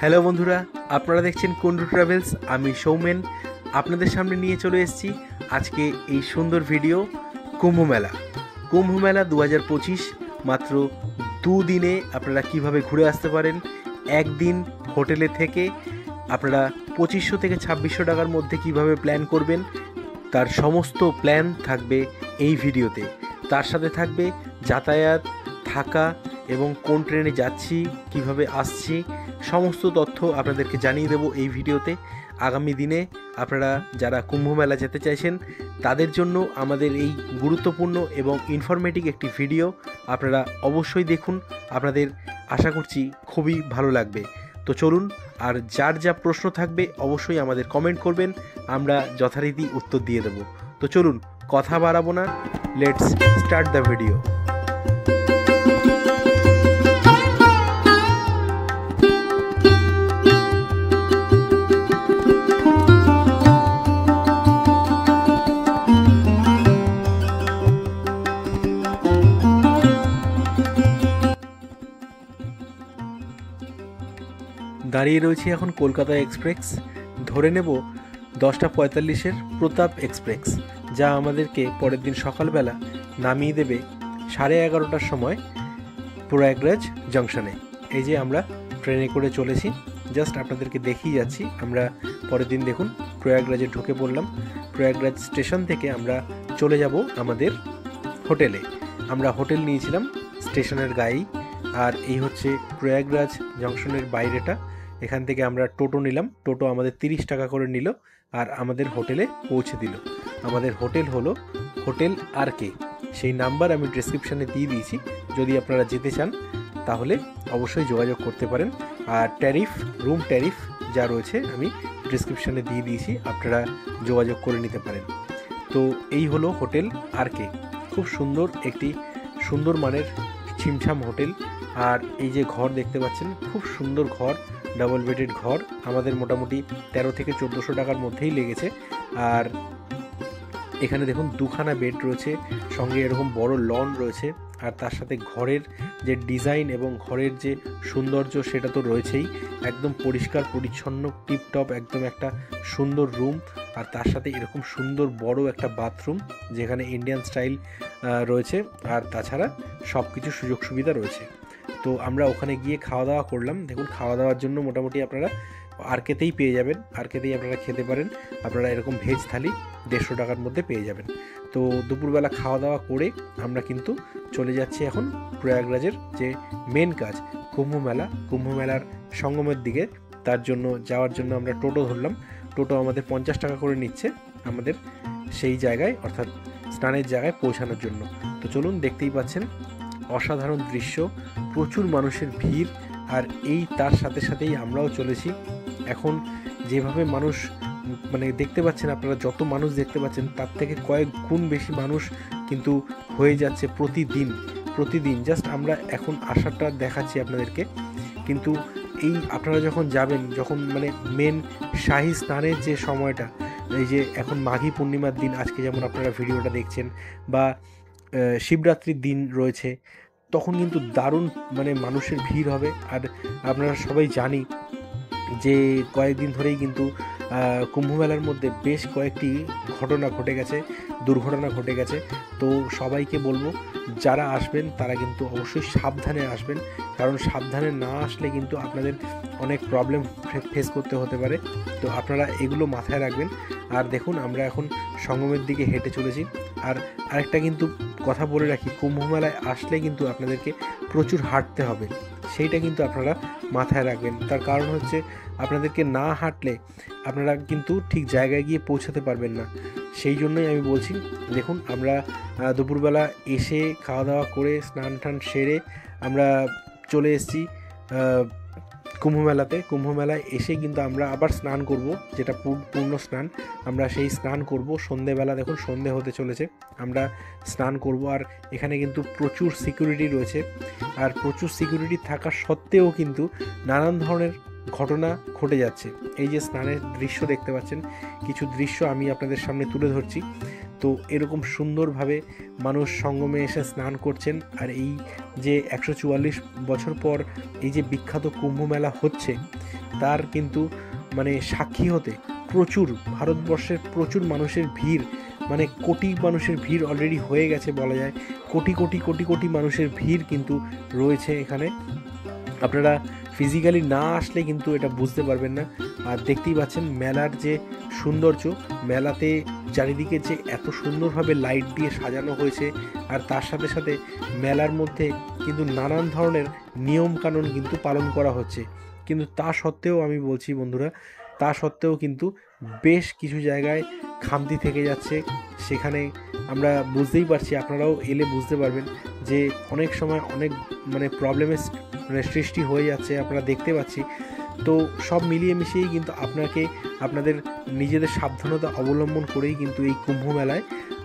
Hello বন্ধুরা, আপনারা দেখছেন কুন্ডু ট্রাভেলস। আমি সৌমেন আপনাদের সামনে নিয়ে চলে এসেছি আজকে এই সুন্দর ভিডিও। কুম্ভ মেলা 2025 মাত্র দুদিনে আপনারা কিভাবে ঘুরে আসতে পারেন। একদিন হোটেলে থেকে আপনারা 2500 থেকে 2600 টাকার মধ্যে কিভাবে প্ল্যান করবেন, তার সমস্ত প্ল্যান থাকবে এই ভিডিওতে। তার সাথে থাকবে যাতায়াত, থাকা এবং কোন ট্রেনে যাচ্ছি, কিভাবে আসছি, সমস্ত তথ্য আপনাদেরকে জানিয়ে দেব এই ভিডিওতে। আগামী দিনে আপনারা যারা কুম্ভ মেলা যেতে চাইছেন তাদের জন্য আমাদের এই গুরুত্বপূর্ণ এবং ইনফরমেটিভ একটি ভিডিও আপনারা অবশ্যই দেখুন। আপনাদের আশা করছি খুবই ভালো লাগবে। তো চলুন, আর যার যা প্রশ্ন থাকবে অবশ্যই আমাদের কমেন্ট করবেন, আমরা যথারীতি উত্তর দিয়ে দেব। তো চলুন, কথা বাড়াবো না, লেটস স্টার্ট দ্য ভিডিও। দাঁড়িয়ে রয়েছি এখন কলকাতা এক্সপ্রেস, ধরে নেব 10:45-এর প্রতাপ এক্সপ্রেস, যা আমাদেরকে পরের দিন সকালবেলা নামিয়ে দেবে 11:30টার সময় প্রয়াগরাজ জংশনে। এই যে আমরা ট্রেনে করে চলেছি, জাস্ট আপনাদেরকে দেখিয়ে যাচ্ছি। আমরা পরের দিন দেখুন প্রয়াগরাজে ঢুকে পড়লাম। প্রয়াগরাজ স্টেশন থেকে আমরা চলে যাব আমাদের হোটেলে। আমরা হোটেল নিয়েছিলাম স্টেশনের গায়েই, আর এই হচ্ছে প্রয়াগরাজ জংশনের বাইরেটা। এখান থেকে আমরা টোটো নিলাম, টোটো আমাদের 30 টাকা করে নিল আর আমাদের হোটেলে পৌঁছে দিল। আমাদের হোটেল হলো হোটেল RK, সেই নাম্বার আমি ডেসক্রিপশানে দিয়ে দিয়েছি। যদি আপনারা যেতে চান তাহলে অবশ্যই যোগাযোগ করতে পারেন। আর রুম ট্যারিফ যা রয়েছে আমি ডেসক্রিপশানে দিয়ে দিয়েছি, আপনারা যোগাযোগ করে নিতে পারেন। তো এই হলো হোটেল RK, খুব সুন্দর একটি সুন্দর মানের ছিমছাম হোটেল। আর এই যে ঘর দেখতে পাচ্ছেন, খুব সুন্দর ঘর, ডাবল বেডেড ঘর। আমাদের মোটামুটি 13 থেকে 1400 টাকার মধ্যেই লেগেছে। আর এখানে দেখুন 2খানা বেড রয়েছে, সঙ্গে এরকম বড় লন রয়েছে। আর তার সাথে ঘরের যে ডিজাইন এবং ঘরের যে সৌন্দর্য সেটা তো রয়েছেই। একদম পরিষ্কার পরিচ্ছন্ন টিপটপ একদম একটা সুন্দর রুম। আর তার সাথে এরকম সুন্দর বড় একটা বাথরুম, যেখানে ইন্ডিয়ান স্টাইল রয়েছে। আর তাছাড়া সব কিছু সুযোগ সুবিধা রয়েছে। তো আমরা ওখানে গিয়ে খাওয়া দাওয়া করলাম। দেখুন, খাওয়া দাওয়ার জন্য মোটামুটি আপনারা RKতেই পেয়ে যাবেন, RKতেই আপনারা খেতে পারেন। আপনারা এরকম ভেজ থালি 150 টাকার মধ্যে পেয়ে যাবেন। তো দুপুরবেলা খাওয়া দাওয়া করে আমরা কিন্তু চলে যাচ্ছি এখন প্রয়াগরাজের যে মেন কাজ কুম্ভ মেলার সঙ্গমের দিকে। তার জন্য যাওয়ার জন্য আমরা টোটো ধরলাম। টোটো আমাদের 50 টাকা করে নিচ্ছে আমাদের সেই জায়গায়, অর্থাৎ স্নানের জায়গায় পৌঁছানোর জন্য। তো চলুন, দেখতেই পাচ্ছেন অসাধারণ দৃশ্য, প্রচুর মানুষের ভিড়। আর এই তার সাথে সাথেই আমরাও চলেছি। এখন যেভাবে মানুষ দেখতে পাচ্ছেন আপনারা, যত মানুষ দেখতে পাচ্ছেন তার থেকে কয়েক গুণ বেশি মানুষ কিন্তু হয়ে যাচ্ছে প্রতিদিন। জাস্ট আমরা এখন আসাটা দেখাচ্ছি আপনাদেরকে। কিন্তু এই আপনারা যখন যাবেন, যখন মেন শাহী স্নানের যে সময়টা, এই যে এখন মাঘী পূর্ণিমার দিন, আজকে যেমন আপনারা ভিডিওটা দেখছেন, বা শিবরাত্রির দিন রয়েছে, তখন কিন্তু দারুণ মানুষের ভিড় হবে। আর আপনারা সবাই জানি যে কয়েকদিন ধরেই কিন্তু কুম্ভ মেলার মধ্যে বেশ কয়েকটি দুর্ঘটনা ঘটে গেছে। তো সবাইকে বলবো, যারা আসবেন তারা কিন্তু অবশ্যই সাবধানে আসবেন, কারণ সাবধানে না আসলে কিন্তু আপনাদের অনেক প্রবলেম ফেস করতে হতে পারে। তো আপনারা এগুলো মাথায় রাখবেন। আর দেখুন, আমরা এখন সঙ্গমের দিকে হেঁটে চলেছি। আর আরেকটা কিন্তু কথা বলে রাখি, কুম্ভ মেলায় আসলে কিন্তু আপনাদেরকে প্রচুর হাঁটতে হবে, সেইটা কিন্তু আপনারা মাথায় রাখবেন। তার কারণ হচ্ছে, আপনাদেরকে না হাঁটলে আপনারা কিন্তু ঠিক জায়গায় গিয়ে পৌঁছাতে পারবেন না। সেই জন্যই আমি বলছি, দেখুন আমরা দুপুরবেলা এসে খাওয়া দাওয়া করে স্নান টান সেরে আমরা চলে এসেছি কুম্ভ মেলায় এসে কিন্তু আমরা আবার স্নান করব, যেটা পূর্ণ স্নান। আমরা সেই স্নান করব সন্ধেবেলা। দেখুন, সন্ধে হতে চলেছে, আমরা স্নান করব। আর এখানে কিন্তু প্রচুর সিকিউরিটি রয়েছে। আর প্রচুর সিকিউরিটি থাকা সত্ত্বেও কিন্তু নানান ধরনের ঘটনা ঘটে যাচ্ছে। এই যে স্নানের দৃশ্য দেখতে পাচ্ছেন, কিছু দৃশ্য আমি আপনাদের সামনে তুলে ধরছি। তো এরকম সুন্দরভাবে মানুষ সঙ্গমে এসে স্নান করছেন। আর এই যে 144 বছর পর এই যে বিখ্যাত কুম্ভ মেলা হচ্ছে, তার কিন্তু মানে সাক্ষী হতে প্রচুর ভারতবর্ষের প্রচুর মানুষের ভিড়, মানে কোটি মানুষের ভিড় অলরেডি হয়ে গেছে বলা যায়। কোটি কোটি কোটি কোটি মানুষের ভিড় কিন্তু রয়েছে এখানে। আপনারা ফিজিক্যালি না আসলে কিন্তু এটা বুঝতে পারবেন না। আর দেখতেই পাচ্ছেন মেলার যে সৌন্দর্য, মেলাতে চারিদিকে যে এত সুন্দরভাবে লাইট দিয়ে সাজানো হয়েছে, আর তার সাথে সাথে মেলার মধ্যে কিন্তু নানান ধরনের নিয়মকানুন কিন্তু পালন করা হচ্ছে। কিন্তু তা সত্ত্বেও আমি বলছি বন্ধুরা, তা সত্ত্বেও কিন্তু বেশ কিছু জায়গায় খামতি থেকে যাচ্ছে। সেখানে আমরা বুঝতেই পারছি, আপনারাও এলে বুঝতে পারবেন যে অনেক সময় অনেক মানে প্রবলেমের মানে সৃষ্টি হয়ে যাচ্ছে, আপনারা দেখতে পাচ্ছি। তো সব মিলিয়ে মিশিয়েই কিন্তু আপনাকে আপনাদের নিজেদের সাবধানতা অবলম্বন করেই কিন্তু এই কুম্ভ মেলায়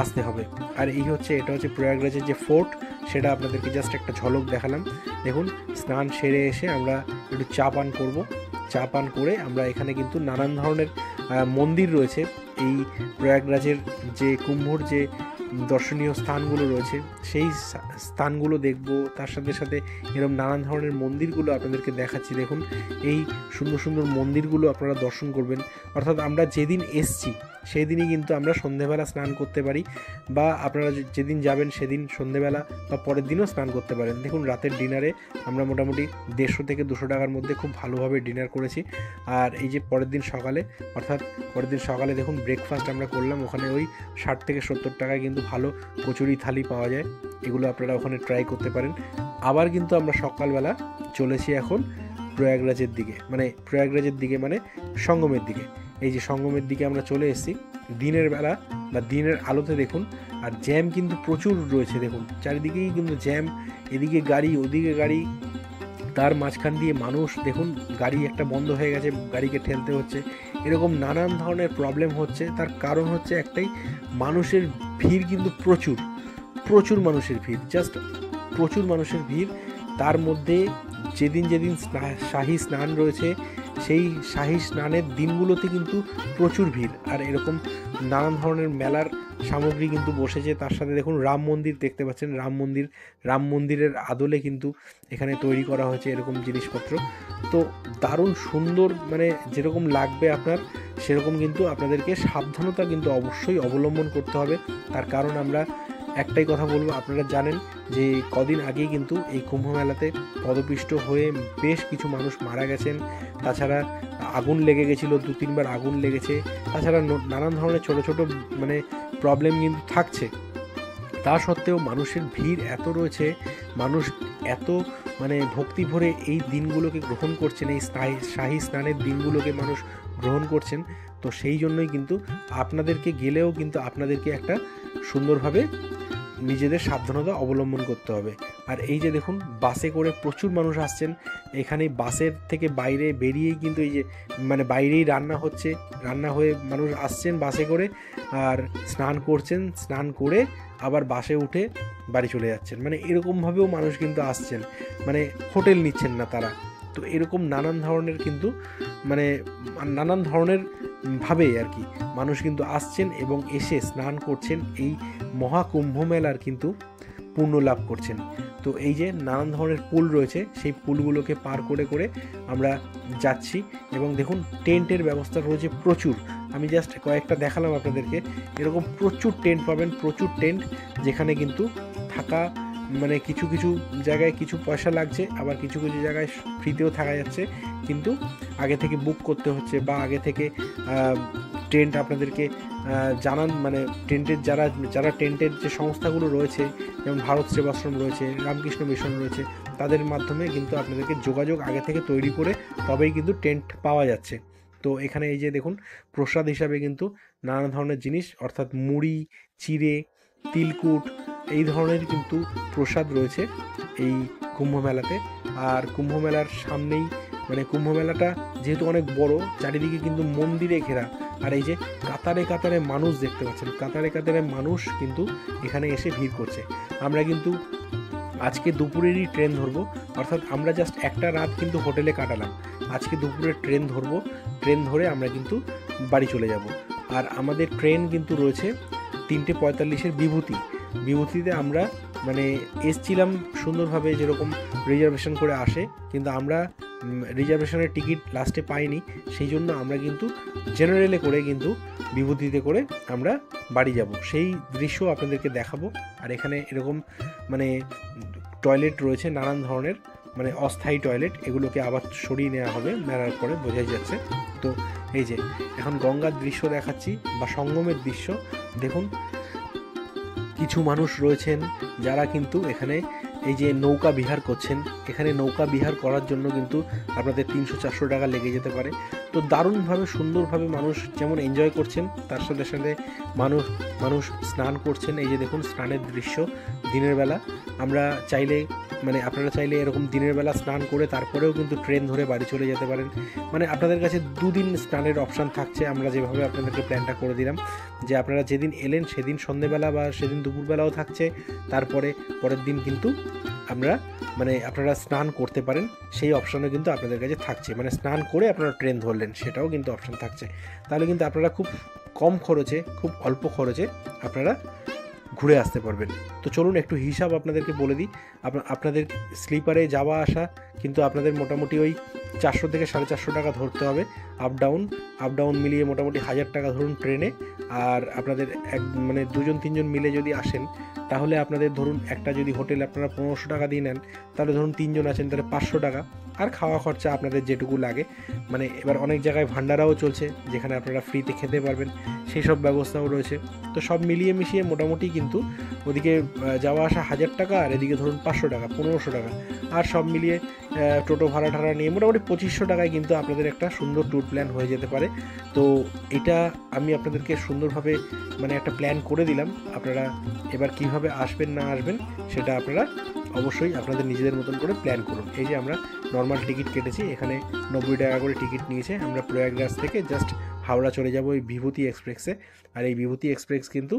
আসতে হবে। আর এই হচ্ছে, এটা হচ্ছে প্রয়াগরাজের যে ফোর্ট, সেটা আপনাদেরকে জাস্ট একটা ঝলক দেখালাম। দেখুন, স্নান সেরে এসে আমরা একটু চা পান করব। চা পান করে আমরা এখানে কিন্তু নানান ধরনের মন্দির রয়েছে। এই প্রয়াগরাজের যে কুম্ভর যে দর্শনীয় স্থানগুলো রয়েছে, সেই স্থানগুলো দেখব। তার সাথে সাথে এরকম নানান ধরনের মন্দিরগুলো আপনাদেরকে দেখাচ্ছি। দেখুন, এই সুন্দর সুন্দর মন্দিরগুলো আপনারা দর্শন করবেন। অর্থাৎ আমরা যেদিন এসছি সেই দিনই কিন্তু আমরা সন্ধেবেলা স্নান করতে পারি, বা আপনারা যেদিন যাবেন সেদিন সন্ধেবেলা বা পরের দিনও স্নান করতে পারেন। দেখুন, রাতের ডিনারে আমরা মোটামুটি 150 থেকে 200 টাকার মধ্যে খুব ভালোভাবে ডিনার করেছি। আর এই যে পরের দিন সকালে, অর্থাৎ পরের দিন সকালে দেখুন ব্রেকফাস্ট আমরা করলাম ওখানে। ওই 60 থেকে 70 টাকায় কিন্তু ভালো কচুরি থালি পাওয়া যায়। এগুলো আপনারা ওখানে ট্রাই করতে পারেন। আবার কিন্তু আমরা সকালবেলা চলেছি এখন প্রয়াগরাজের দিকে, মানে সঙ্গমের দিকে। এই যে সঙ্গমের দিকে আমরা চলে এসেছি দিনের বেলা বা দিনের আলোতে। দেখুন, আর জ্যাম কিন্তু প্রচুর রয়েছে। দেখুন, চারিদিকেই কিন্তু জ্যাম, এদিকে গাড়ি ওদিকে গাড়ি, তার মাঝখান দিয়ে মানুষ। দেখুন, গাড়ি একটা বন্ধ হয়ে গেছে, গাড়িকে ঠেলতে হচ্ছে। এরকম নানান ধরনের প্রবলেম হচ্ছে। তার কারণ হচ্ছে একটাই, মানুষের ভিড় কিন্তু প্রচুর প্রচুর মানুষের ভিড়, জাস্ট প্রচুর মানুষের ভিড়। তার মধ্যে যেদিন যেদিন শাহী স্নান রয়েছে, সেই শাহী স্নানের দিনগুলোতে কিন্তু প্রচুর ভিড়। আর এরকম নানান ধরনের মেলার সামগ্রী কিন্তু বসেছে। তার সাথে দেখুন রাম মন্দির দেখতে পাচ্ছেন, রাম মন্দিরের আদলে কিন্তু এখানে তৈরি করা হয়েছে এরকম জিনিসপত্র। তো দারুণ সুন্দর, মানে যেরকম লাগবে আপনার সেরকম, কিন্তু আপনাদেরকে সাবধানতা কিন্তু অবশ্যই অবলম্বন করতে হবে। তার কারণ আমরা একটাই কথা বলবো, আপনারা জানেন যে কদিন আগেই কিন্তু এই কুম্ভ মেলাতে পদপিষ্ট হয়ে বেশ কিছু মানুষ মারা গেছেন। তাছাড়া আগুন লেগে গেছিলো, 2-3 বার আগুন লেগেছে। তাছাড়া নানান ধরনের ছোট ছোট মানে প্রবলেম কিন্তু থাকছে। তা সত্ত্বেও মানুষের ভিড় এত রয়েছে, মানুষ এত মানে ভক্তি ভরে এই দিনগুলোকে গ্রহণ করছেন, এই শাহী স্নানের দিনগুলোকে মানুষ গ্রহণ করছেন। তো সেই জন্যই কিন্তু আপনাদেরকে গেলেও কিন্তু আপনাদেরকে একটা সুন্দরভাবে নিজেদের সাবধানতা অবলম্বন করতে হবে। আর এই যে দেখুন, বাসে করে প্রচুর মানুষ আসছেন এখানে। বাসের থেকে বাইরে বেরিয়েই কিন্তু এই যে মানে বাইরেই রান্না হচ্ছে, রান্না হয়ে মানুষ আসছেন বাসে করে, আর স্নান করছেন, স্নান করে আবার বাসে উঠে বাড়ি চলে যাচ্ছেন। মানে এরকমভাবেও মানুষ কিন্তু আসছেন, মানে হোটেল নিচ্ছেন না তারা। তো এরকম নানান ধরনের কিন্তু মানে নানান ধরনের ভাবে আর কি মানুষ কিন্তু আসছেন এবং এসে স্নান করছেন, এই মহাকুম্ভ মেলার কিন্তু পূর্ণ লাভ করছেন। তো এই যে নানান ধরনের পুল রয়েছে, সেই পুলগুলোকে পার করে করে আমরা যাচ্ছি। এবং দেখুন, টেন্টের ব্যবস্থা রয়েছে প্রচুর। আমি জাস্ট কয়েকটা দেখালাম আপনাদেরকে। এরকম প্রচুর টেন্ট পাবেন, প্রচুর টেন্ট, যেখানে কিন্তু থাকা মানে কিছু কিছু জায়গায় কিছু পয়সা লাগছে, আবার কিছু কিছু জায়গায় ফ্রিতেও থাকা যাচ্ছে। কিন্তু আগে থেকে বুক করতে হচ্ছে, বা আগে থেকে টেন্ট আপনাদেরকে জানান, মানে টেন্টের যারা টেন্টের যে সংস্থাগুলো রয়েছে, যেমন ভারত সেবাশ্রম রয়েছে, রামকৃষ্ণ মিশন রয়েছে, তাদের মাধ্যমে কিন্তু আপনাদেরকে যোগাযোগ আগে থেকে তৈরি করে তবেই কিন্তু টেন্ট পাওয়া যাচ্ছে। তো এখানে এই যে দেখুন, প্রসাদ হিসাবে কিন্তু নানা ধরনের জিনিস, অর্থাৎ মুড়ি, চিড়ে, তিলকুট, এই ধরনের কিন্তু প্রসাদ রয়েছে এই কুম্ভ মেলাতে। আর কুম্ভ মেলার সামনেই মানে কুম্ভ মেলাটা যেহেতু অনেক বড়, চারিদিকে কিন্তু মন্দিরে ঘেরা। আর এই যে কাতারে কাতারে মানুষ দেখতে পাচ্ছেন, কাতারে কাতারে মানুষ কিন্তু এখানে এসে ভিড় করছে। আমরা কিন্তু আজকে দুপুরেরই ট্রেন ধরবো, অর্থাৎ আমরা জাস্ট একটা রাত কিন্তু হোটেলে কাটালাম। আজকে দুপুরের ট্রেন ধরবো, ট্রেন ধরে আমরা কিন্তু বাড়ি চলে যাব। আর আমাদের ট্রেন কিন্তু রয়েছে 3:45-এর বিভূতিতে আমরা মানে এসছিলাম সুন্দরভাবে, যেরকম রিজার্ভেশন করে আসে, কিন্তু আমরা রিজার্ভেশনের টিকিট লাস্টে পাইনি, সেই জন্য আমরা কিন্তু জেনারেলে করে কিন্তু বিভূতিতে করে আমরা বাড়ি যাব। সেই দৃশ্য আপনাদেরকে দেখাবো। আর এখানে এরকম মানে টয়লেট রয়েছে নানান ধরনের, মানে অস্থায়ী টয়লেট, এগুলোকে আবার সরিয়ে নেওয়া হবে মেলার পরে, বোঝাই যাচ্ছে। তো এই যে এখন গঙ্গার দৃশ্য দেখাচ্ছি বা সঙ্গমের দৃশ্য দেখুন। কিছু মানুষ রয়েছেন যারা কিন্তু এখানে এই যে নৌকা বিহার করছেন। এখানে নৌকা বিহার করার জন্য কিন্তু আপনাদের 300-400 টাকা লেগে যেতে পারে। তো দারুণভাবে সুন্দরভাবে মানুষ যেমন এনজয় করছেন, তার সাথে সাথে মানুষ স্নান করছেন। এই যে দেখুন স্নানের দৃশ্য দিনের বেলা। আমরা চাইলে মানে আপনারা চাইলে এরকম দিনের বেলা স্নান করে তারপরেও কিন্তু ট্রেন ধরে বাড়ি চলে যেতে পারেন। মানে আপনাদের কাছে 2 দিন স্নানের অপশান থাকছে। আমরা যেভাবে আপনাদেরকে প্ল্যানটা করে দিলাম যে আপনারা যেদিন এলেন সেদিন সন্ধ্যেবেলা বা সেদিন দুপুরবেলাও থাকছে, তারপরে পরের দিন কিন্তু আপনারা স্নান করতে পারেন, সেই অপশানও কিন্তু আপনাদের কাছে থাকছে। মানে স্নান করে আপনারা ট্রেন ধরলেন, সেটাও কিন্তু অপশান থাকছে। তাহলে কিন্তু আপনারা খুব কম খরচে, খুব অল্প খরচে আপনারা ঘুরে আসতে পারবেন। তো চলুন একটু হিসাব আপনাদেরকে বলে দিই। আপনাদের স্লিপারে যাওয়া আসা কিন্তু আপনাদের মোটামুটি ওই 400 থেকে 450 টাকা ধরতে হবে। আপ ডাউন মিলিয়ে মোটামুটি 1000 টাকা ধরুন ট্রেনে। আর আপনাদের মানে 2-3জন মিলে যদি আসেন, তাহলে আপনাদের ধরুন একটা যদি হোটেল আপনারা 1500 টাকা দিয়ে নেন, তাহলে ধরুন 3 জন আছেন, তাহলে 500 টাকা। আর খাওয়া খরচা আপনাদের যেটুকু লাগে, মানে এবার অনেক জায়গায় ভান্ডারাও চলছে যেখানে আপনারা ফ্রিতে খেতে পারবেন, সেই সব ব্যবস্থাও রয়েছে। তো সব মিলিয়ে মিশিয়ে মোটামুটি কিন্তু ওদিকে যাওয়া আসা 1000 টাকা, আর এদিকে ধরুন 500 টাকা, 1500 টাকা, আর সব মিলিয়ে টোটো ভাড়া নিয়ে মোটামুটি 2500 টাকায় কিন্তু আপনাদের একটা সুন্দর ট্যুর প্ল্যান হয়ে যেতে পারে। তো এটা আমি আপনাদেরকে সুন্দরভাবে মানে একটা প্ল্যান করে দিলাম। আপনারা এবার কিভাবে আসবেন না আসবেন সেটা আপনারা অবশ্যই আপনাদের নিজেদের মতন করে প্ল্যান করুন। এই যে আমরা নর্মাল টিকিট কেটেছি, এখানে 90 টাকা করে টিকিট নিয়েছে। আমরা প্রয়াগরাজ থেকে জাস্ট হাওড়া চলে যাব এই বিভূতি এক্সপ্রেসে। আর এই বিভূতি এক্সপ্রেস কিন্তু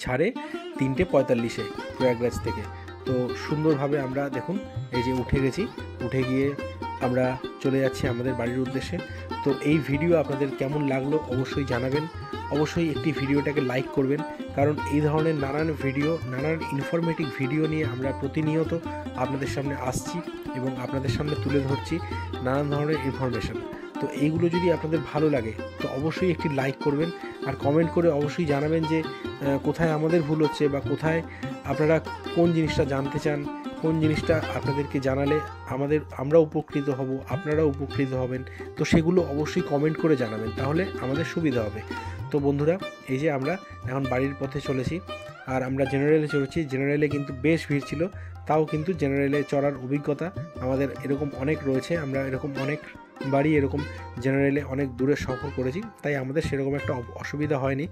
ছাড়ে 3:45-এ প্রয়াগরাজ থেকে। তো সুন্দরভাবে আমরা দেখুন এই যে উঠে গিয়ে আমরা চলে যাচ্ছি আমাদের বাড়ির উদ্দেশ্যে। তো এই ভিডিও আপনাদের কেমন লাগলো অবশ্যই জানাবেন। অবশ্যই একটি ভিডিওটাকে লাইক করবেন, কারণ এই ধরনের নানান ইনফরমেটিভ ভিডিও নিয়ে আমরা প্রতিনিয়ত আপনাদের সামনে আসছি এবং আপনাদের সামনে তুলে ধরছি নানান ধরনের ইনফরমেশন। তো এইগুলো যদি আপনাদের ভালো লাগে তো অবশ্যই একটি লাইক করবেন, আর কমেন্ট করে অবশ্যই জানাবেন যে কোথায় আমাদের ভুল হচ্ছে বা কোথায় আপনারা কোন জিনিসটা জানতে চান, কোন জিনিসটা আপনাদেরকে জানালে আমরা উপকৃত হব, আপনারা উপকৃত হবেন। তো সেগুলো অবশ্যই কমেন্ট করে জানাবেন, তাহলে আমাদের সুবিধা হবে। তো বন্ধুরা, এই যে আমরা এখন বাড়ির পথে চলেছি, আর আমরা জেনারেলে চলেছি। জেনারেলে কিন্তু বেশ ভিড় ছিল, তাও কিন্তু জেনারেলে চড়ার অভিজ্ঞতা আমাদের এরকম অনেক রয়েছে। আমরা এরকম অনেক বাড়ি এরকম জেনারেলে অনেক দূরে সফর করেছি, তাই আমাদের সেরকম একটা অসুবিধা হয়নি।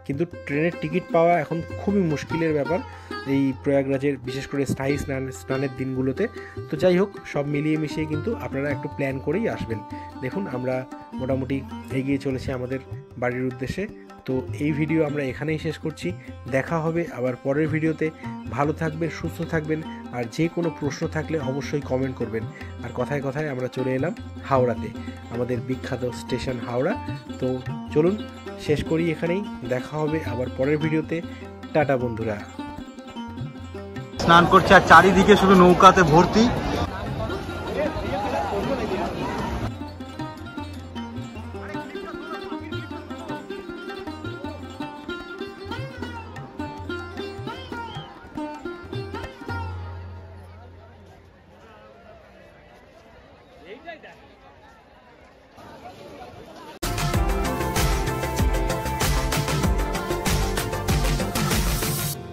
কিন্তু ট্রেনের টিকিট পাওয়া এখন খুবই মুশকিলের ব্যাপার এই প্রয়াগরাজের, বিশেষ করে স্থায়ী স্নানের দিনগুলোতে। তো যাই হোক, সব মিলিয়ে মিশিয়ে কিন্তু আপনারা একটু প্ল্যান করেই আসবেন। দেখুন আমরা মোটামুটি এগিয়ে চলেছি আমাদের বাড়ির উদ্দেশ্যে। তো এই ভিডিও আমরা এখানেই শেষ করছি। দেখা হবে আবার পরের ভিডিওতে। ভালো থাকবেন, সুস্থ থাকবেন, আর যে কোনো প্রশ্ন থাকলে অবশ্যই কমেন্ট করবেন। আর কথায় কথায় আমরা চলে এলাম হাওড়াতে, আমাদের বিখ্যাত স্টেশন হাওড়া। তো চলুন শেষ করি এখানেই। দেখা হবে আবার পরের ভিডিওতে। টাটা বন্ধুরা। স্নান করছে আর চারিদিকে শুধু নৌকাতে ভর্তি। এইটাই দেখ।